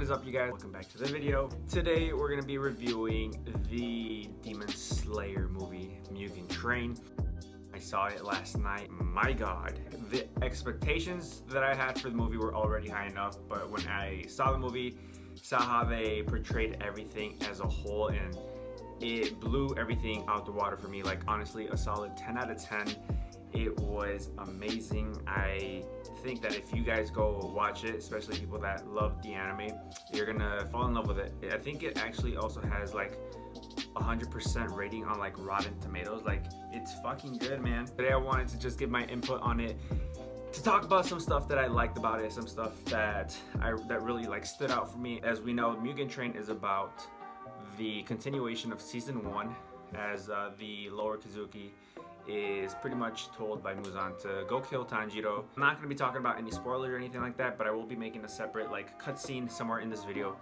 is up, you guys? Welcome back to the video. Today we're gonna be reviewing the Demon Slayer movie, Mugen Train. I saw it last night. My god, the expectations that I had for the movie were already high enough, but when I saw the movie, saw how they portrayed everything as a whole, and it blew everything out the water for me. Like, honestly, a solid 10 out of 10. It was amazing. I think that if you guys go watch it, especially people that love the anime, you're gonna fall in love with it. I think it actually also has like 100% rating on like Rotten Tomatoes. Like, it's fucking good, man. Today I wanted to just give my input on it, to talk about some stuff that I liked about it, some stuff that really like stood out for me. As we know, Mugen Train is about the continuation of season 1, as the Lower Kizuki is pretty much told by Muzan to go kill Tanjiro. I'm not going to be talking about any spoilers or anything like that, but I will be making a separate like cutscene somewhere in this video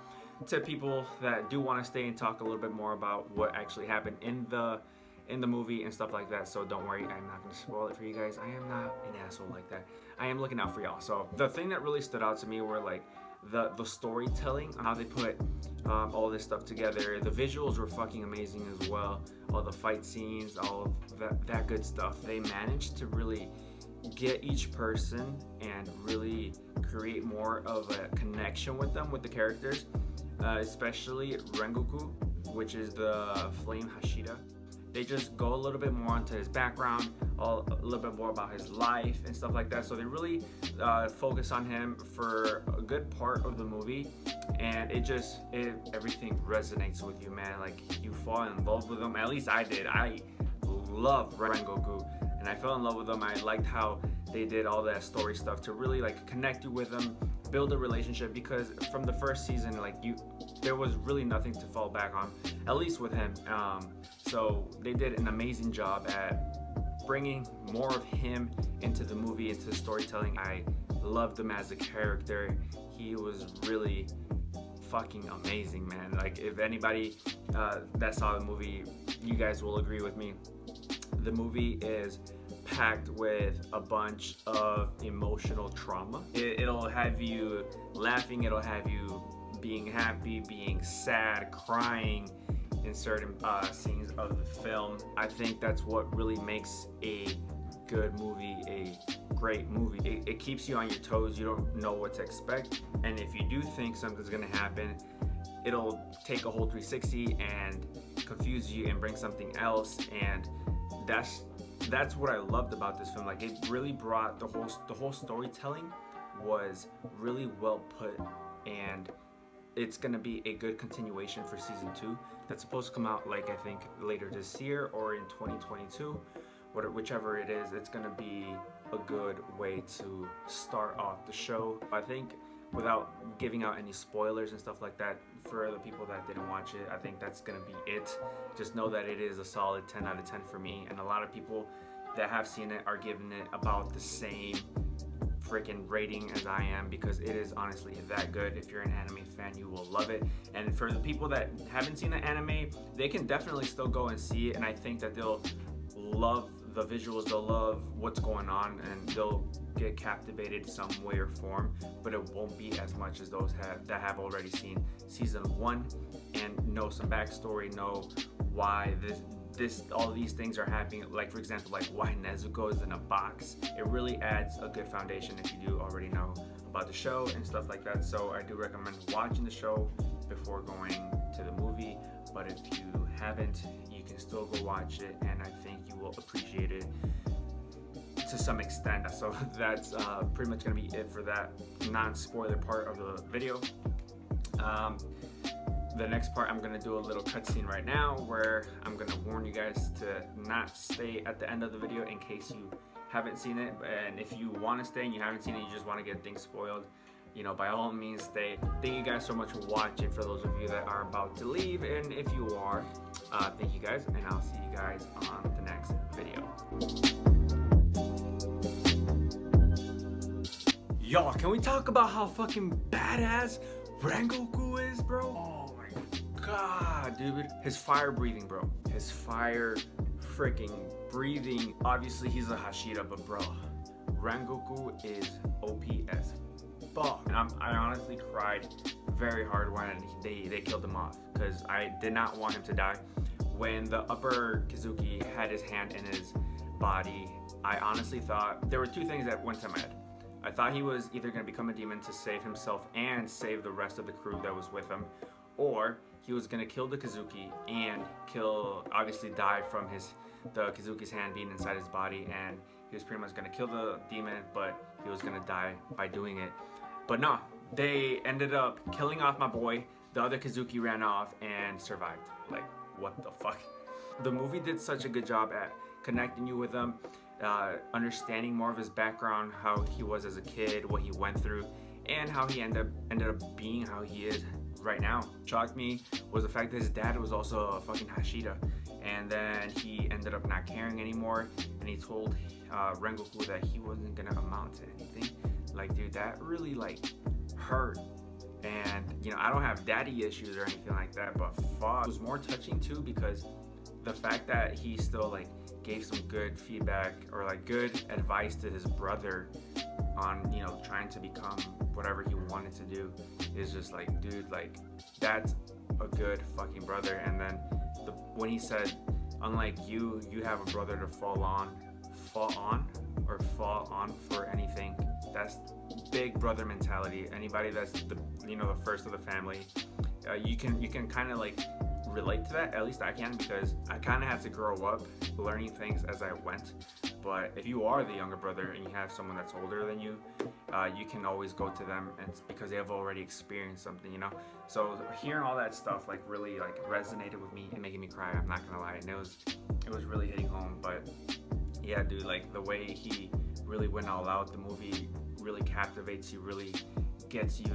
to people that do want to stay and talk a little bit more about what actually happened in the movie and stuff like that. So don't worry, I'm not going to spoil it for you guys. I am not an asshole like that. I am looking out for y'all. So the thing that really stood out to me were like the storytelling, how they put all this stuff together. The visuals were fucking amazing as well. All the fight scenes, all of that good stuff. They managed to really get each person and really create more of a connection with them, with the characters, especially Rengoku, which is the Flame Hashira. They just go a little bit more into his background, a little bit more about his life and stuff like that. So they really focus on him for a good part of the movie, and everything resonates with you, man. Like, you fall in love with him. At least I did. I love Rengoku, and I fell in love with him. I liked how they did all that story stuff to really like connect you with him, build a relationship, because from the first season, like, there was really nothing to fall back on, at least with him. So they did an amazing job at bringing more of him into the movie, into the storytelling. I loved him as a character. He was really fucking amazing, man. Like, if anybody that saw the movie, you guys will agree with me. The movie is packed with a bunch of emotional trauma. It'll have you laughing, it'll have you being happy, being sad, crying in certain scenes of the film. I think that's what really makes a good movie a great movie. It keeps you on your toes. You don't know what to expect, and if you do think something's gonna happen, it'll take a whole 360 and confuse you and bring something else. And that's what I loved about this film. Like, it really brought the whole storytelling was really well put, and it's gonna be a good continuation for season 2 that's supposed to come out, like, I think later this year or in 2022, whichever it is. It's gonna be a good way to start off the show. I think, without giving out any spoilers and stuff like that for the people that didn't watch it, I think that's gonna be it. Just know that it is a solid 10 out of 10 for me, and a lot of people that have seen it are giving it about the same freaking rating as I am, because it is honestly that good. If you're an anime fan, you will love it. And for the people that haven't seen the anime, they can definitely still go and see it, and I think that they'll love the visuals, they'll love what's going on, and they'll get captivated some way or form. But it won't be as much as those that have already seen season 1 and know some backstory, know why all these things are happening. Like, for example, like why Nezuko is in a box. It really adds a good foundation if you do already know about the show and stuff like that. So I do recommend watching the show before going to the movie. But if you haven't, you can still go watch it, and I think you will appreciate it to some extent. So that's pretty much gonna be it for that non-spoiler part of the video. The next part, I'm gonna do a little cutscene right now where I'm gonna warn you guys to not stay at the end of the video in case you haven't seen it. And if you want to stay and you haven't seen it, you just want to get things spoiled, by all means stay. Thank you guys so much for watching. For those of you that are about to leave, and if you are, thank you guys, and I'll see you guys on the next video. Y'all, can we talk about how fucking badass Rengoku is, bro? Oh my god, dude. His fire breathing, bro. His fire freaking breathing. Obviously, he's a Hashira, but bro, Rengoku is OP as fuck. And I honestly cried very hard when they killed him off, because I did not want him to die. When the upper Kazuki had his hand in his body, I honestly thought there were two things that went to my head. I thought he was either going to become a demon to save himself and save the rest of the crew that was with him, or he was going to kill the Kazuki and obviously die from the Kazuki's hand being inside his body, and he was pretty much going to kill the demon, but he was going to die by doing it. But no, they ended up killing off my boy. The other Kazuki ran off and survived. Like, what the fuck? The movie did such a good job at connecting you with him, understanding more of his background, how he was as a kid, what he went through, and how he ended up being how he is right now. Shocked me was the fact that his dad was also a fucking Hashira, and then he ended up not caring anymore, and he told Rengoku that he wasn't gonna amount to anything. Like, dude, that really like hurt. And you know, I don't have daddy issues or anything like that, but fuck, it was more touching too, because the fact that he still like gave some good feedback or like good advice to his brother on, you know, trying to become whatever he wanted to do is just like, dude, like, that's a good fucking brother. And then when he said, unlike you have a brother to fall on for anything. That's big brother mentality. Anybody that's the first of the family, you can kind of like relate to that. At least I can, because I kind of had to grow up learning things as I went. But if you are the younger brother and you have someone that's older than you, you can always go to them, and it's because they have already experienced something, you know. So hearing all that stuff like really like resonated with me and making me cry. I'm not gonna lie, and it was really hitting home. But yeah, dude, like the way he really went all out, the movie really captivates you, really gets you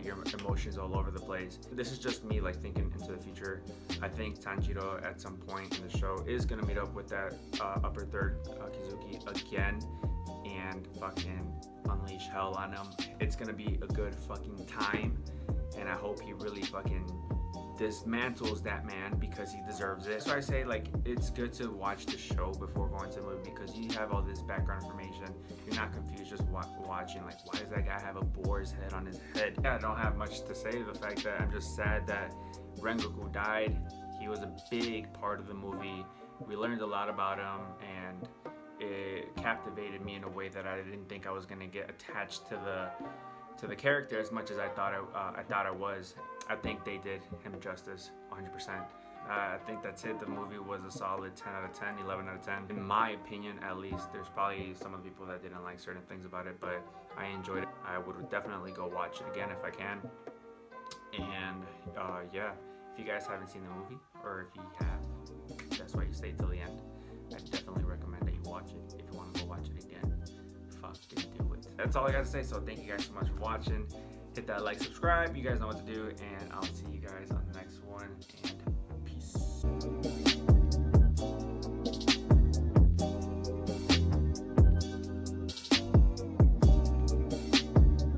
your emotions all over the place. This is just me like thinking into the future. I think Tanjiro at some point in the show is gonna meet up with that upper third Kizuki again and fucking unleash hell on him. It's gonna be a good fucking time, and I hope he really fucking dismantles that man, because he deserves it. So I say, like, it's good to watch the show before going to the movie, because you have all this background information. You're not confused just watching, like, why does that guy have a boar's head on his head? Yeah, I don't have much to say. The fact that I'm just sad that Rengoku died. He was a big part of the movie. We learned a lot about him, and it captivated me in a way that I didn't think I was gonna get attached to the character as much as I thought I was. I think they did him justice 100%. I think that's it. The movie was a solid 10 out of 10, 11 out of 10. In my opinion, at least. There's probably some of the people that didn't like certain things about it, but I enjoyed it. I would definitely go watch it again if I can. And yeah, if you guys haven't seen the movie, or if you have, that's why you stay till the end. I definitely recommend that you watch it. If you want to go watch it again, fucking do it. That's all I got to say. So thank you guys so much for watching. Hit that like, subscribe. You guys know what to do, and I'll see you guys on the next one. And peace.